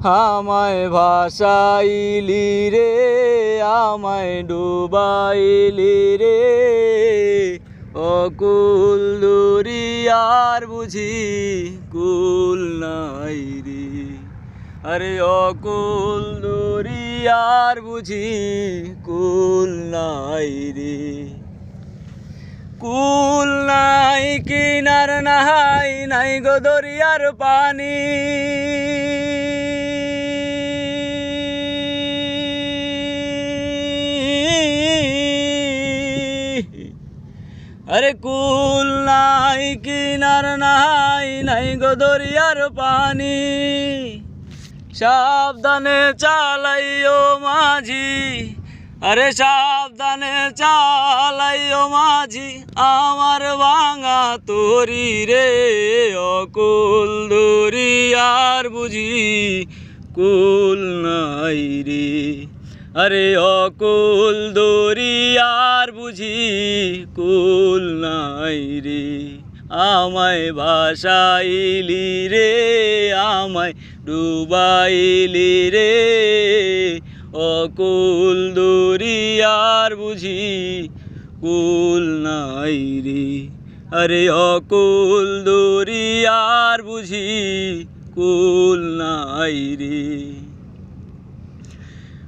আমায় ভাসাইলি রে আমায় ডুবাইলি রে অকুল দরিয়ার বুঝি কুল নাই রে আরে অকুল দরিয়ার বুঝি কুল নাই রে কুল নাই কিনার নাই নাই গো দরিয়ার পানি আরে কুল নাই কিনার নাই নাই গো দরিয়ার পানি সাবধানে চালাইও মাঝি আরে সাবধানে চালাইও মাঝি আমার ভাঙা তরি রে অকুল দরিয়ার বুঝি কুল নাই রে আরে অকুল দরিয়ার বুঝি কুল নাই রে আমায় ভাসাইলি রে আমায় ডুবাইলি রে অকুল দরিয়ার বুঝি কুল নাই রে আরে অকুল দরিয়ার বুঝি কুল নাই রে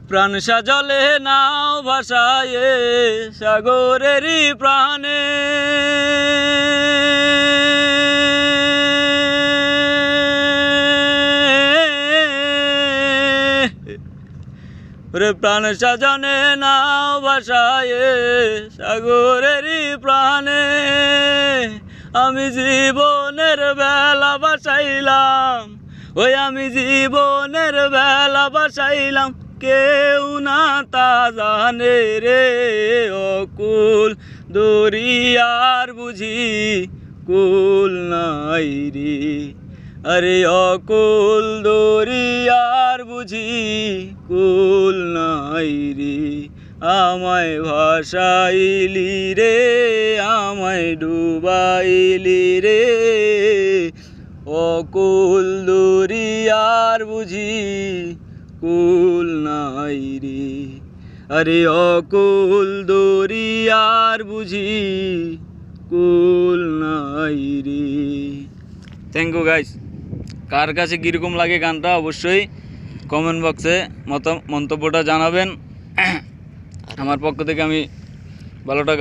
প্রাণ সাজলে নাও ভাসায়ে সাগরেরই প্রাণে রে প্রাণ সাজনে নাও ভাসায়ে সাগরেরই প্রাণে আমি জীবনের বেলা বাসাইলাম ওই আমি জীবনের বেলা বাসাইলাম কেউ না তা জানে রে অকুল দরিয়ার বুঝি কুল নাই রে আরে অকুল দরিয়ার বুঝি কুল নাই রে আমায় ভাসাইলি রে আমায় ডুবাইলি রে অকুল দরিয়ার বুঝি কুল নাই রে আরে অকুল দরিয়ার বুঝি কুল নাই রে থ্যাংক ইউ গাইস কার কাছে কীরকম লাগে গানটা অবশ্যই কমেন্ট বক্সে মন্তব্যটা জানাবেন আমার পক্ষ থেকে আমি ভালোটা